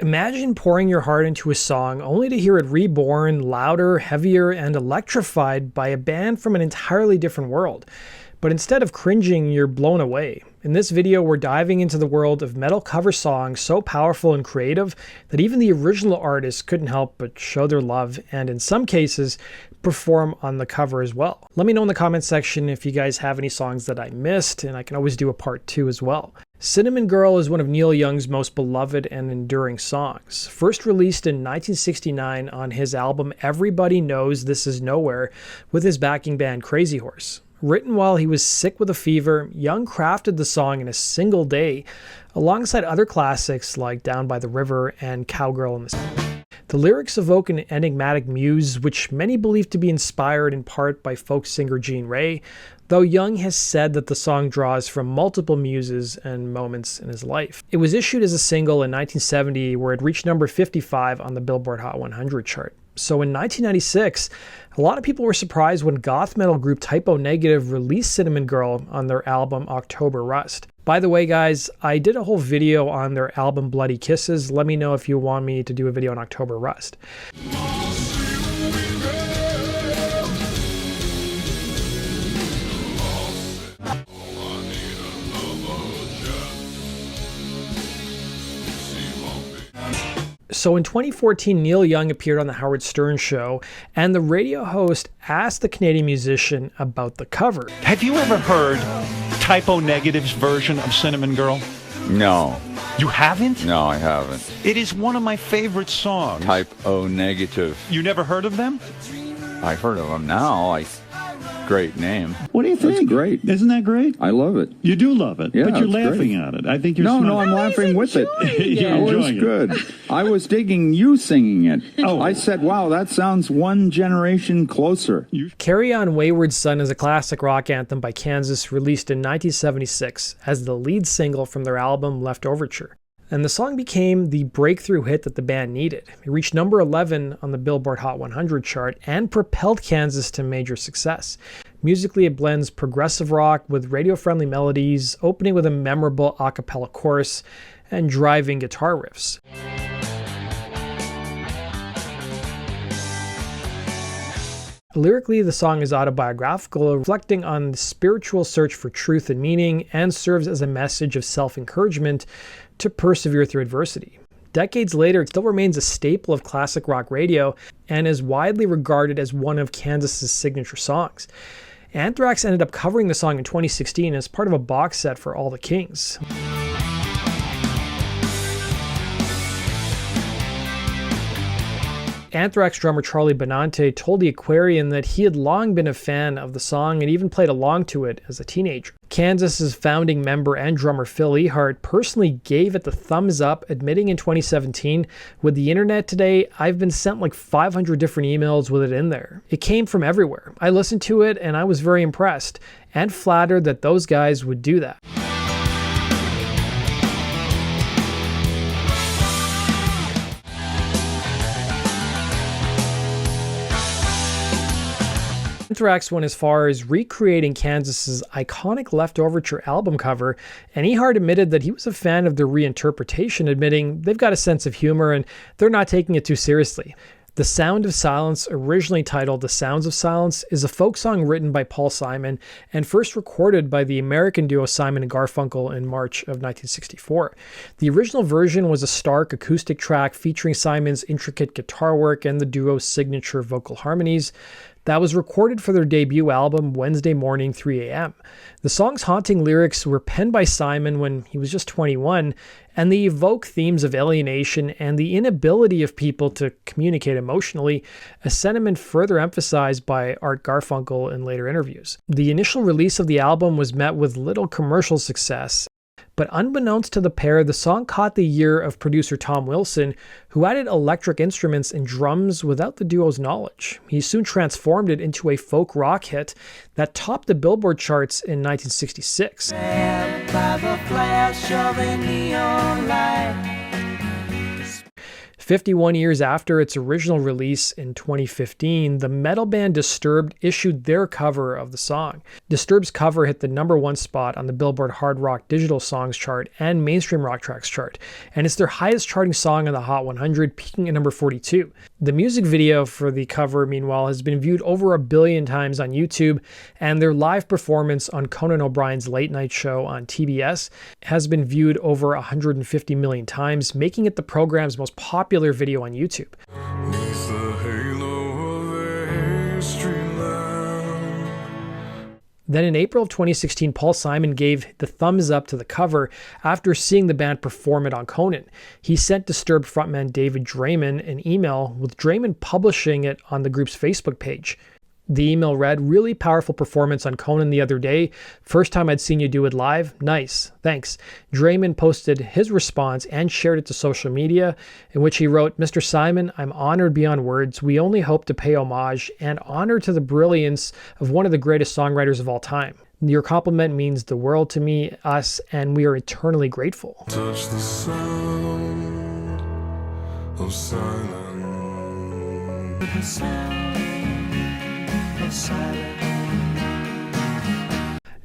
Imagine pouring your heart into a song only to hear it reborn, louder, heavier, and electrified by a band from an entirely different world. But instead of cringing, you're blown away. In this video, we're diving into the world of metal cover songs so powerful and creative that even the original artists couldn't help but show their love, and in some cases, perform on the cover as well. Let me know in the comments section if you guys have any songs that I missed, and I can always do a part 2 as well. Cinnamon Girl is one of Neil Young's most beloved and enduring songs. First released in 1969 on his album Everybody Knows This Is Nowhere with his backing band Crazy Horse. Written while he was sick with a fever, Young crafted the song in a single day, alongside other classics like Down by the River and Cowgirl in the Sun. The lyrics evoke an enigmatic muse, which many believe to be inspired in part by folk singer Jean Ray, though Young has said that the song draws from multiple muses and moments in his life. It was issued as a single in 1970, where it reached number 55 on the Billboard Hot 100 chart. So in 1996, a lot of people were surprised when goth metal group Typo Negative released Cinnamon Girl on their album October Rust. By the way, guys, I did a whole video on their album Bloody Kisses. Let me know if you want me to do a video on October Rust. So in 2014, Neil Young appeared on The Howard Stern Show, and the radio host asked the Canadian musician about the cover. Have you ever heard Typo Negative's version of Cinnamon Girl? No. You haven't? No, I haven't. It is one of my favorite songs. Typo Negative. You never heard of them? I heard of them now. Great name. What do you think? That's great. Isn't that great? I love it. You do love it, Yeah, but you're it's laughing great. at it. I think you're No, smart. I'm laughing with it. You're It was enjoying it. good. I was digging you singing it. Oh. I said, wow, that sounds one generation closer. Carry On Wayward Son is a classic rock anthem by Kansas, released in 1976 as the lead single from their album Left Overture. And the song became the breakthrough hit that the band needed. It reached number 11 on the Billboard Hot 100 chart and propelled Kansas to major success. Musically, it blends progressive rock with radio-friendly melodies, opening with a memorable a cappella chorus and driving guitar riffs. Lyrically, the song is autobiographical, reflecting on the spiritual search for truth and meaning, and serves as a message of self-encouragement to persevere through adversity. Decades later, it still remains a staple of classic rock radio and is widely regarded as one of Kansas's signature songs. Anthrax ended up covering the song in 2016 as part of a box set for All the Kings. Anthrax drummer Charlie Benante told The Aquarian that he had long been a fan of the song and even played along to it as a teenager. Kansas's founding member and drummer Phil Ehart personally gave it the thumbs up, admitting in 2017, "With the internet today, I've been sent like 500 different emails with it in there. It came from everywhere. I listened to it and I was very impressed and flattered that those guys would do that." Anthrax went as far as recreating Kansas's iconic Left Overture album cover, and Ehart admitted that he was a fan of the reinterpretation, admitting they've got a sense of humor and they're not taking it too seriously. The Sound of Silence, originally titled The Sounds of Silence, is a folk song written by Paul Simon and first recorded by the American duo Simon and Garfunkel in March of 1964. The original version was a stark acoustic track featuring Simon's intricate guitar work and the duo's signature vocal harmonies that was recorded for their debut album Wednesday Morning 3 a.m. The song's haunting lyrics were penned by Simon when he was just 21, and they evoke themes of alienation and the inability of people to communicate emotionally, a sentiment further emphasized by Art Garfunkel in later interviews. The initial release of the album was met with little commercial success, but unbeknownst to the pair, the song caught the ear of producer Tom Wilson, who added electric instruments and drums without the duo's knowledge. He soon transformed it into a folk rock hit that topped the Billboard charts in 1966. 51 years after its original release in 2015, the metal band Disturbed issued their cover of the song. Disturbed's cover hit the #1 spot on the Billboard Hard Rock Digital Songs chart and Mainstream Rock Tracks chart, and it's their highest charting song on the Hot 100, peaking at number 42. The music video for the cover, meanwhile, has been viewed over 1 billion times on YouTube, and their live performance on Conan O'Brien's Late Night Show on TBS has been viewed over 150 million times, making it the program's most popular video on YouTube. Then in April of 2016, Paul Simon gave the thumbs up to the cover after seeing the band perform it on Conan. He sent Disturbed frontman David Draymond an email, with Draymond publishing it on the group's Facebook page. The email read, "Really powerful performance on Conan the other day. First time I'd seen you do it live. Nice. Thanks." Draymond posted his response and shared it to social media, in which he wrote, "Mr. Simon, I'm honored beyond words. We only hope to pay homage and honor to the brilliance of one of the greatest songwriters of all time. Your compliment means the world to me, us, and we are eternally grateful." Touch the sound of silence.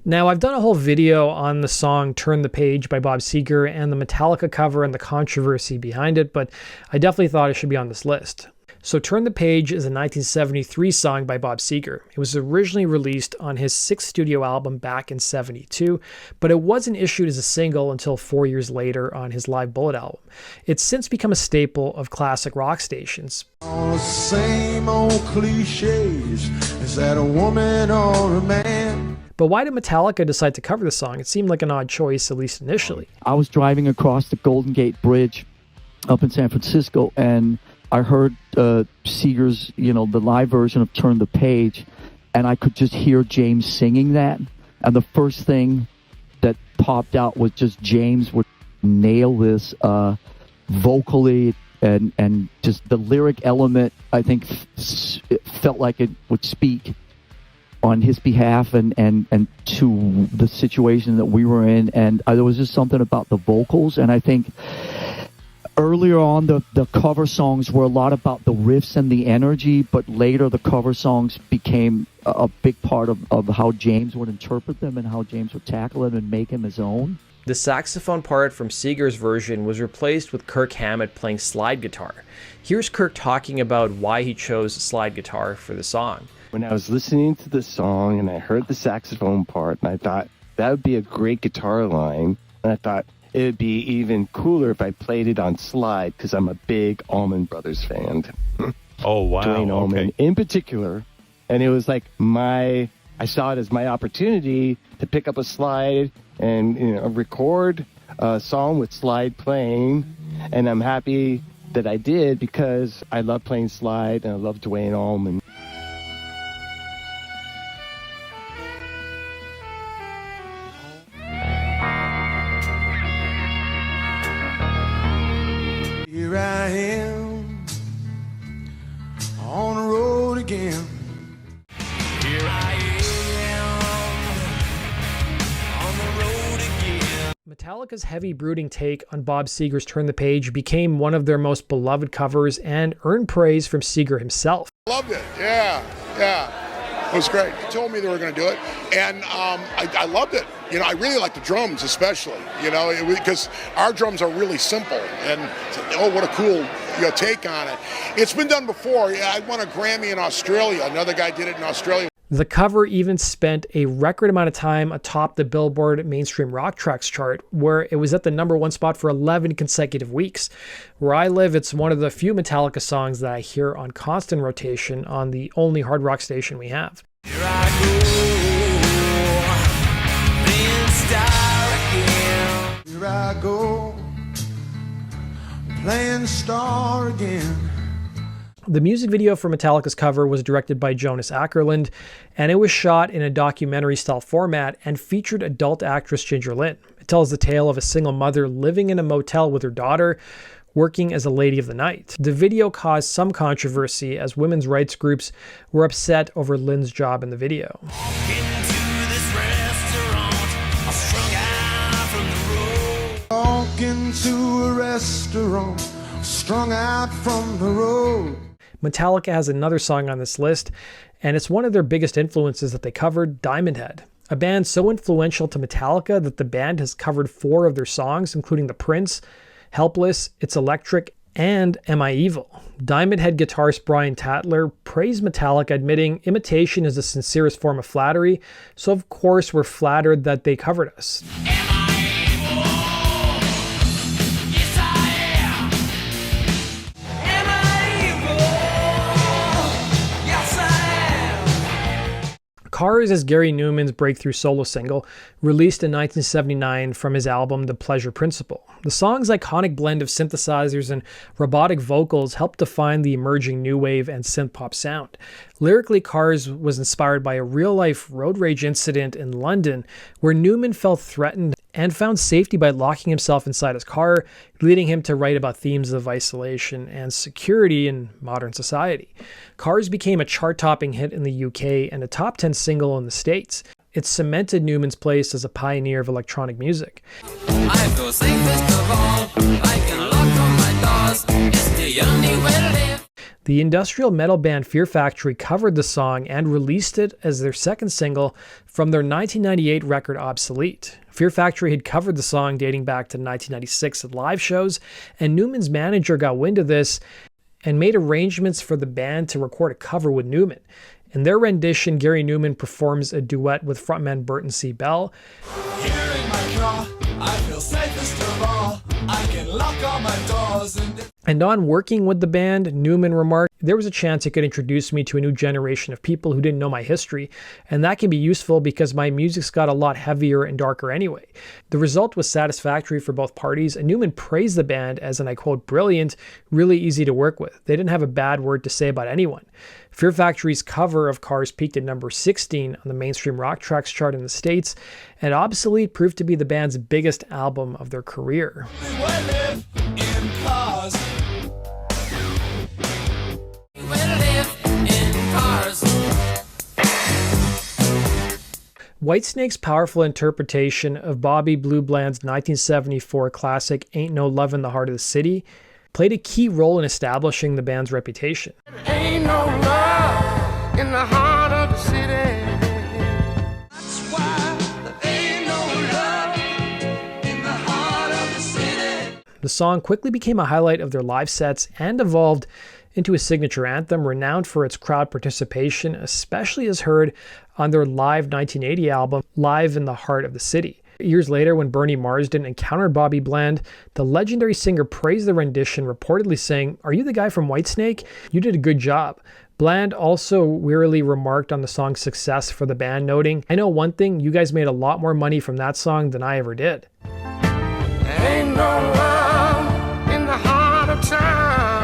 Now, I've done a whole video on the song Turn the Page by Bob Seger and the Metallica cover and the controversy behind it, but I definitely thought it should be on this list. So Turn the Page is a 1973 song by Bob Seger. It was originally released on his 6th studio album back in '72, but it wasn't issued as a single until 4 years later on his Live Bullet album. It's since become a staple of classic rock stations. All the same old cliches. Is that a woman or a man? But why did Metallica decide to cover the song? It seemed like an odd choice, at least initially. I was driving across the Golden Gate Bridge up in San Francisco, and I heard Seger's, the live version of Turn the Page, and I could just hear James singing that. And the first thing that popped out was just James would nail this vocally, and just the lyric element, I think, it felt like it would speak on his behalf and to the situation that we were in. And there was just something about the vocals, and I think earlier on, the cover songs were a lot about the riffs and the energy, but later the cover songs became a big part of how James would interpret them and how James would tackle them and make them his own. The saxophone part from Seger's version was replaced with Kirk Hammett playing slide guitar. Here's Kirk talking about why he chose slide guitar for the song. When I was listening to the song and I heard the saxophone part, and I thought that would be a great guitar line, and I thought it would be even cooler if I played it on slide, because I'm a big Allman Brothers fan. Oh, wow. Duane Allman Okay. in particular. And it was like I saw it as my opportunity to pick up a slide and record a song with slide playing. And I'm happy that I did, because I love playing slide and I love Duane Allman. Here I am on the road again. Here I am on the road again. Metallica's heavy brooding take on Bob Seger's Turn the Page became one of their most beloved covers and earned praise from Seger himself. Loved it. Yeah. It was great. They told me they were going to do it, and I loved it. I really like the drums, especially. Because our drums are really simple, and what a cool take on it. It's been done before. I won a Grammy in Australia. Another guy did it in Australia. The cover even spent a record amount of time atop the Billboard Mainstream Rock Tracks chart, where it was at the #1 spot for 11 consecutive weeks. Where I live, it's one of the few Metallica songs that I hear on constant rotation on the only hard rock station we have. Here I go, then star again. Here I go, playing star again. The music video for Metallica's cover was directed by Jonas Ackerlund, and it was shot in a documentary-style format and featured adult actress Ginger Lynn. It tells the tale of a single mother living in a motel with her daughter, working as a lady of the night. The video caused some controversy as women's rights groups were upset over Lynn's job in the video. Walk into a restaurant, strung out from the road. Metallica has another song on this list, and it's one of their biggest influences that they covered, Diamond Head. A band so influential to Metallica that the band has covered 4 of their songs, including The Prince, Helpless, It's Electric, and Am I Evil? Diamond Head guitarist Brian Tatler praised Metallica, admitting imitation is the sincerest form of flattery, so of course we're flattered that they covered us. Cars is Gary Numan's breakthrough solo single, released in 1979 from his album The Pleasure Principle. The song's iconic blend of synthesizers and robotic vocals helped define the emerging new wave and synth-pop sound. Lyrically, Cars was inspired by a real-life road rage incident in London where Numan felt threatened and found safety by locking himself inside his car, leading him to write about themes of isolation and security in modern society. Cars became a chart-topping hit in the UK and a top 10 single in the States. It cemented Numan's place as a pioneer of electronic music. I feel safest of all. I can lock on my doors. It's the only way to live. The industrial metal band Fear Factory covered the song and released it as their second single from their 1998 record Obsolete. Fear Factory had covered the song dating back to 1996 at live shows, and Numan's manager got wind of this and made arrangements for the band to record a cover with Numan. In their rendition, Gary Numan performs a duet with frontman Burton C. Bell. Here in my car, I feel safest of all. I can lock all my doors And on working with the band, Numan remarked, "There was a chance it could introduce me to a new generation of people who didn't know my history, and that can be useful because my music's got a lot heavier and darker anyway." The result was satisfactory for both parties, and Numan praised the band as, and I quote, "brilliant, really easy to work with. They didn't have a bad word to say about anyone." Fear Factory's cover of Cars peaked at number 16 on the mainstream rock tracks chart in the States, and Obsolete proved to be the band's biggest album of their career. Whitesnake's powerful interpretation of Bobby Blue Bland's 1974 classic Ain't No Love in the Heart of the City played a key role in establishing the band's reputation. Ain't no love in the heart of the city. That's why there ain't no love in the heart of the city. The song quickly became a highlight of their live sets and evolved into a signature anthem renowned for its crowd participation, especially as heard on their live 1980 album, Live in the Heart of the City. Years later, when Bernie Marsden encountered Bobby Bland, the legendary singer praised the rendition, reportedly saying, "Are you the guy from Whitesnake? You did a good job." Bland also wearily remarked on the song's success for the band, noting, "I know one thing, you guys made a lot more money from that song than I ever did." Ain't no love in the heart of town.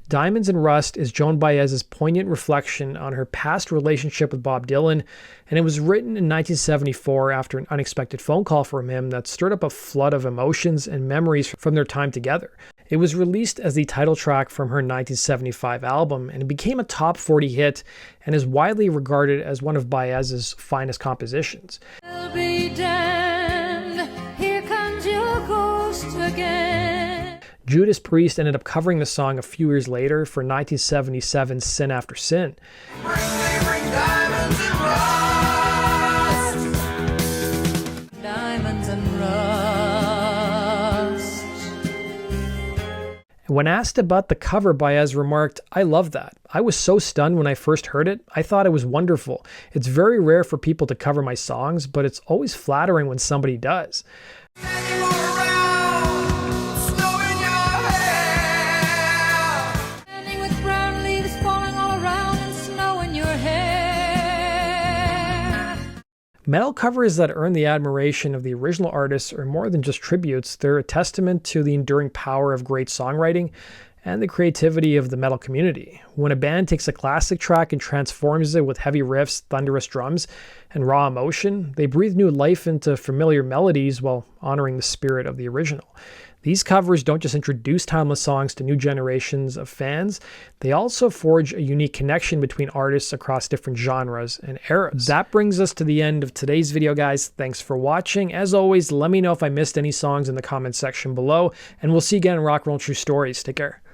Diamonds and Rust is Joan Baez's poignant reflection on her past relationship with Bob Dylan, and it was written in 1974 after an unexpected phone call from him that stirred up a flood of emotions and memories from their time together. It was released as the title track from her 1975 album, and it became a top 40 hit and is widely regarded as one of Baez's finest compositions. I'll be damned, here comes your ghost again. Judas Priest ended up covering the song a few years later for 1977's Sin After Sin. Bring diamonds and rust. Diamonds and rust. When asked about the cover, Baez remarked, "I love that. I was so stunned when I first heard it. I thought it was wonderful. It's very rare for people to cover my songs, but it's always flattering when somebody does." Metal covers that earn the admiration of the original artists are more than just tributes. They're a testament to the enduring power of great songwriting and the creativity of the metal community. When a band takes a classic track and transforms it with heavy riffs, thunderous drums, and raw emotion, they breathe new life into familiar melodies while honoring the spirit of the original. These covers don't just introduce timeless songs to new generations of fans, they also forge a unique connection between artists across different genres and eras. That brings us to the end of today's video, guys. Thanks for watching. As always, let me know if I missed any songs in the comments section below, and we'll see you again in Rock, Roll, True Stories. Take care.